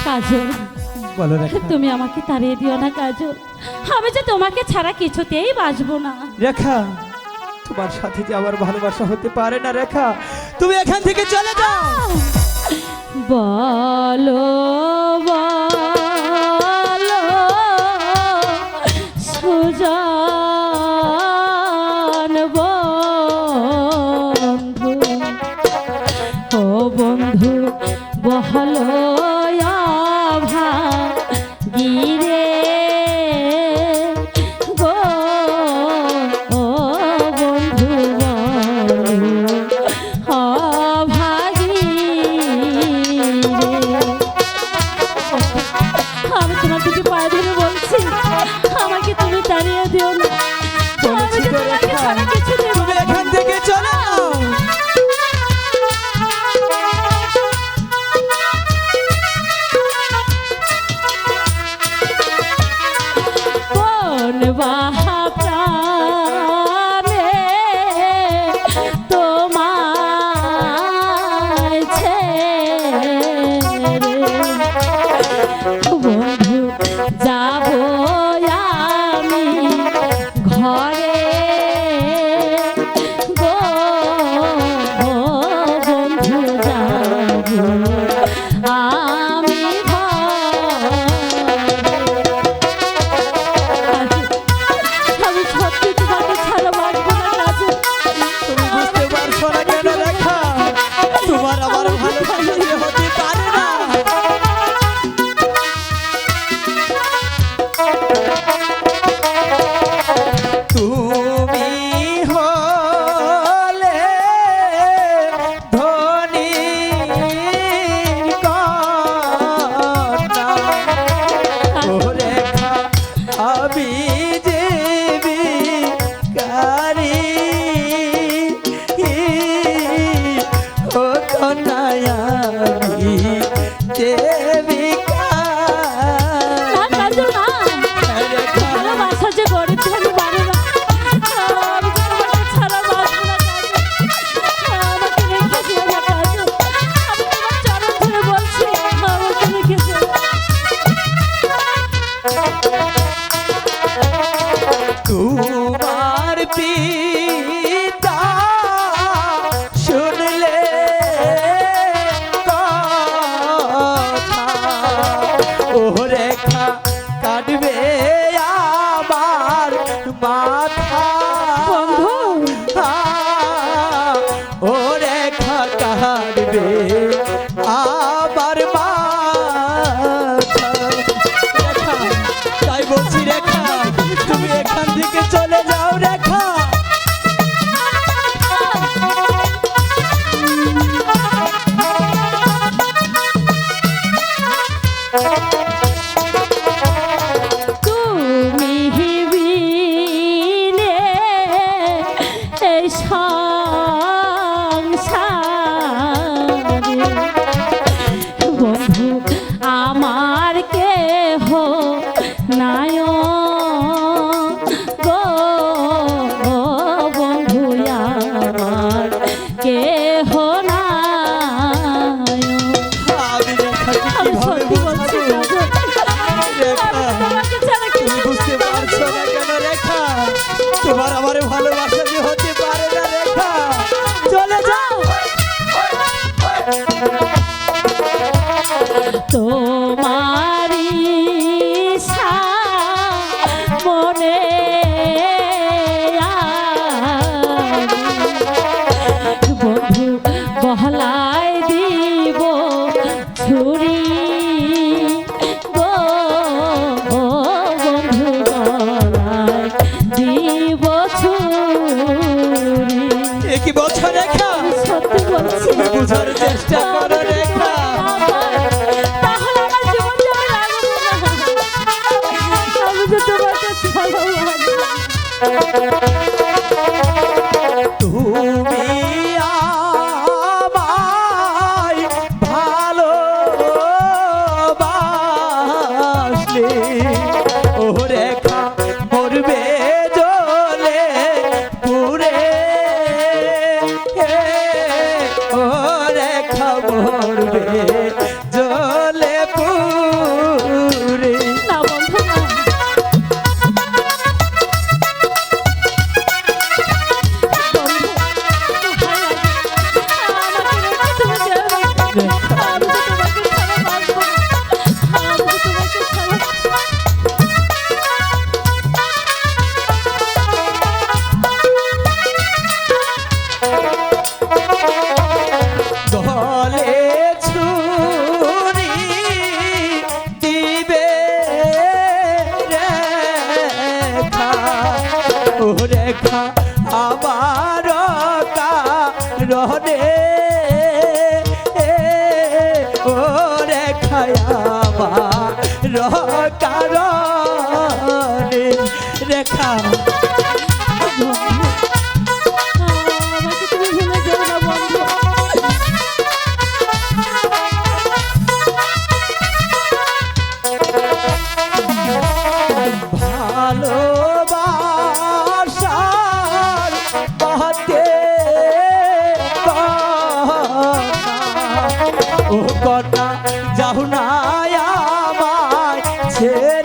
কাজল, বলো রেখা। তুমি আমাকে তাড়িয়ে দিও না কাজল, আমি যে তোমাকে ছাড়া কিছুতেই বাঁচবো না। রেখা, তোমার সাথে যে আমার ভালোবাসা হতে পারে না রেখা, তুমি এখান থেকে চলে যাও। বলো বলো সুজান বন্ধু, ও বন্ধু বহলো গিরে গো, ও বন্ধু আমি তোমার দিকে পায়ে ধরে বলছি, আমাকে তুমি তাড়িয়ে দিও না। আমি যে তোমাকে ছাড়া কিছু দেব তুমি এখান থেকে চলে যাও। কোন বাহা প্রাণে তোমায় ছেড়ে বন্ধু যাব আমি ঘরে গো, বন্ধু যাব আমি আমি সত্যি তোমাকে ছাড়া বাঁচবো না কাজল। তুমি বুঝতে পারছো না কেন রেখা, তোমার আমার ভালোবাসা যে হতে পারে না। তুমি হলে ধনী কন্যা, ও রেখা আমি যে ভিখারি, ও কন্যায় আমি যে ভিখারি। না কাজল না, ভালোবাসা যে গরিব ধনী মানে না। আমি যে তোমাকে ছাড়া বাঁচবো না কাজল, আমাকে রেখে দিও না কাজল, আমি তোমার চরণ ধরে বলছি, আমাকে রেখে দিও না। তোমার পিতা শুনলে কথা, ও রেখা কাটবে আমার মাথা। বন্ধু ও রেখা কাটবে আমার মাথা। রেখা, তাই বলছি রেখা, তুমি এখান থেকে চলে যাও রেখা। তুমি বিনে এই সংসারে বন্ধু আমার কেহ নাই গো, বন্ধু আমার কেহ নাই। আমি রেখাকে আমি কিভাবে সত্যি বলছি বোঝাবো? রেখা, তোমাকে ছাড়া তুমি বুঝতে পারছো না কেন রেখা, তোমার আমার ভালোবাসা যে হতে পারে না রেখা, চলে যাও। তোমারি মনে বন্ধু বহলায় দিব ছুরি গো, বন্ধু বহলায় দিব ছুরি। এ কি বলছো রেখা? সত্যি বলছি, তুমি বোঝার চেষ্টা করো রেখা। তাহলে আমার জীবন যাবে লাগবে না। আমি যে তোমাকে ছাড়া বাঁচবো না। তুমি আমায় ভালোবাসলে, ও রেখা মরবে জ্বলে পুড়ে, ও রেখা মরবে জ্বলে পুড়ে। রেখা আমার কারণে ও রেখা আমার কারণে রেখা বন্ধু, আমাকে তুমি ভুলে যেও না বন্ধু। ভালোবাসার বাতে ও কন্যা যাও না আমায় ছেড়ে